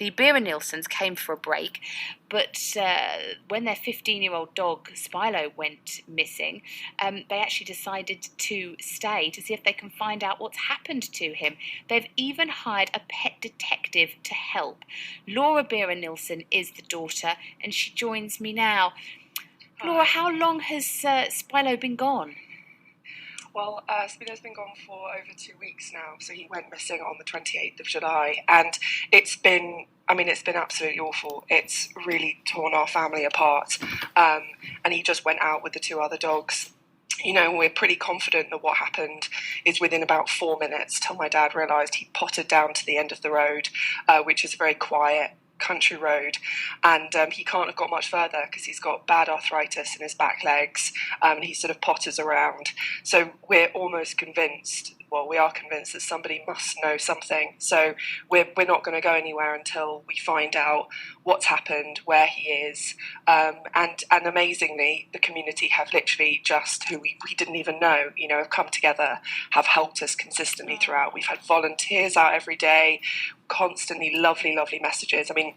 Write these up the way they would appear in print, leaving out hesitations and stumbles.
the Bera Nilssons came for a break, but when their 15-year-old dog, Spillo, went missing, they actually decided to stay to see if they can find out what's happened to him. They've even hired a pet detective to help. Laura Bera Nilsson is the daughter, and she joins me now. Laura, how long has Spillo been gone? Well, Spillo's been gone for over 2 weeks now, so he went missing on the 28th of July, and it's been absolutely awful. It's really torn our family apart, and he just went out with the 2 other dogs. We're pretty confident that what happened is within about 4 minutes till my dad realised he potted down to the end of the road, which is a very quiet country road, and he can't have got much further because he's got bad arthritis in his back legs, and he sort of potters around. So we're almost convinced, well, we are convinced that somebody must know something. So we're not going to go anywhere until we find out what's happened, where he is, and amazingly, the community have literally just, who we didn't even know, have come together, have helped us consistently throughout. We've had volunteers out every day, constantly lovely messages. I mean,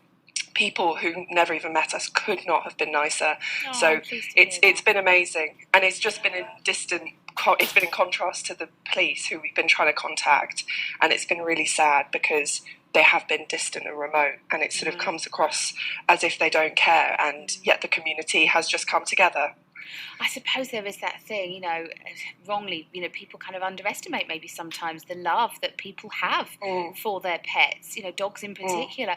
people who never even met us could not have been nicer. So it's been amazing, and it's just been it's been in contrast to the police who we've been trying to contact, and it's been really sad because they have been distant and remote, and it sort of comes across as if they don't care, and yet the community has just come together. I suppose there is that thing, wrongly, people kind of underestimate maybe sometimes the love that people have for their pets, dogs in particular.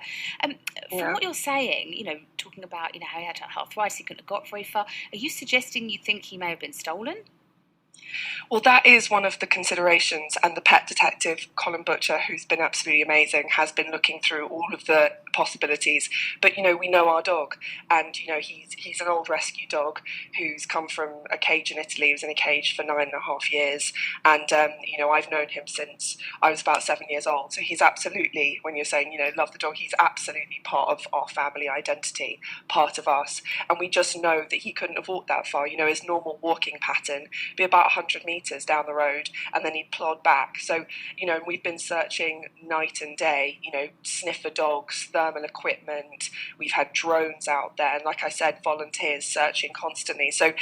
From what you're saying, talking about, how he had arthritis, he couldn't have got very far, are you suggesting you think he may have been stolen? Well, that is one of the considerations, and the pet detective, Colin Butcher, who's been absolutely amazing, has been looking through all of the possibilities. But, we know our dog, and, he's an old rescue dog who's come from a cage in Italy. He was in a cage for 9.5 years, and, I've known him since I was about 7 years old. So he's absolutely, when you're saying, love the dog, he's absolutely part of our family identity, part of us. And we just know that he couldn't have walked that far. His normal walking pattern be about 100 metres down the road, and then he'd plod back. So, we've been searching night and day, sniffer dogs, thermal equipment. We've had drones out there, and like I said, volunteers searching constantly. So,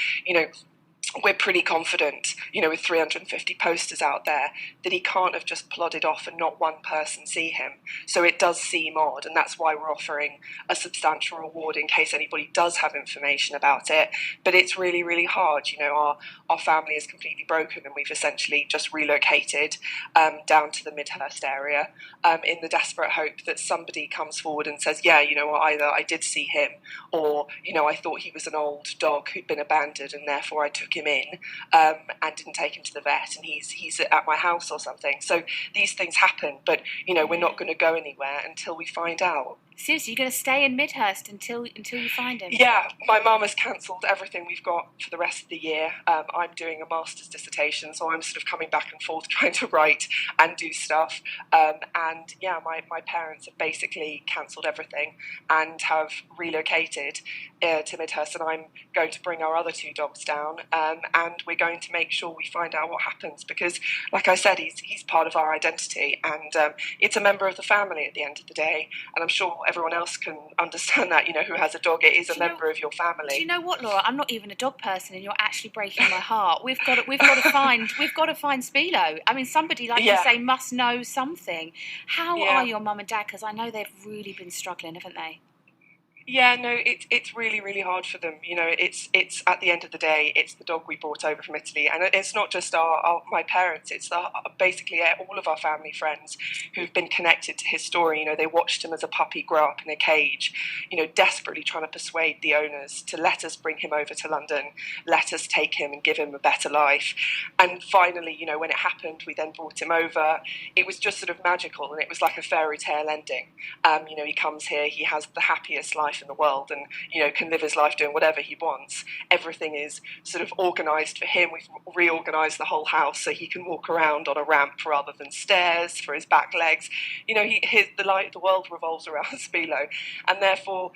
we're pretty confident, with 350 posters out there, that he can't have just plodded off and not one person see him. So it does seem odd, and that's why we're offering a substantial reward in case anybody does have information about it. But it's really, really hard. Our family is completely broken, and we've essentially just relocated down to the Midhurst area in the desperate hope that somebody comes forward and says, yeah, either I did see him, or, I thought he was an old dog who'd been abandoned, and therefore I took him in and didn't take him to the vet, and he's at my house or something. So these things happen, but we're not going to go anywhere until we find out. Seriously, you're going to stay in Midhurst until you find him? Yeah, my mum has cancelled everything we've got for the rest of the year. I'm doing a master's dissertation, so I'm sort of coming back and forth trying to write and do stuff. And yeah, my parents have basically cancelled everything and have relocated to Midhurst, and I'm going to bring our other 2 dogs down, and we're going to make sure we find out what happens, because, like I said, he's part of our identity, and it's a member of the family at the end of the day, and I'm sure everyone else can understand that, who has a dog, it is a member of your family. Do you know what, Laura? I'm not even a dog person, and you're actually breaking my heart. We've got to find Spillo. I mean, somebody, like you say, must know something. How are your mum and dad? Because I know they've really been struggling, haven't they? Yeah, no, it's really, really hard for them. It's at the end of the day, it's the dog we brought over from Italy, and it's not just my parents. It's basically all of our family friends who've been connected to his story. They watched him as a puppy grow up in a cage. Desperately trying to persuade the owners to let us bring him over to London, let us take him and give him a better life. And finally, when it happened, we then brought him over. It was just sort of magical, and it was like a fairy tale ending. He comes here, he has the happiest life in the world, and can live his life doing whatever he wants. Everything is sort of organised for him. We've reorganised the whole house so he can walk around on a ramp rather than stairs for his back legs. The world revolves around Spillo, and therefore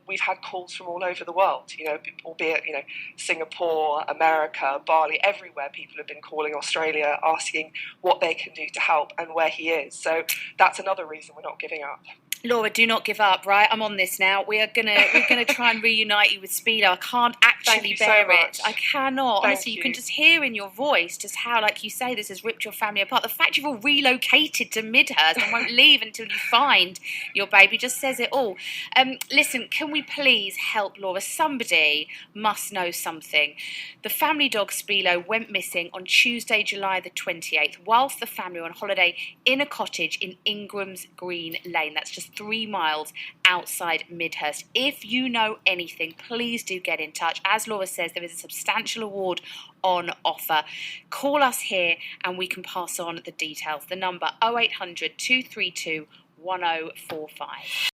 we've had calls from all over the world, albeit Singapore, America, Bali, everywhere. People have been calling, Australia, asking what they can do to help and where he is. So that's another reason we're not giving up. Laura, do not give up, right? I'm on this now. We're gonna try and reunite you with Spillo. I can't actually bear it. I cannot. Honestly, you can just hear in your voice just how, like you say, this has ripped your family apart. The fact you've all relocated to Midhurst and won't leave until you find your baby just says it all. Listen, can we please help Laura? Somebody must know something. The family dog Spillo went missing on Tuesday, July the 28th, whilst the family were on holiday in a cottage in Ingram's Green Lane. That's just 3 miles outside Midhurst. If you know anything, please do get in touch. As Laura says, there is a substantial award on offer. Call us here and we can pass on the details. The number 0800 232 1045.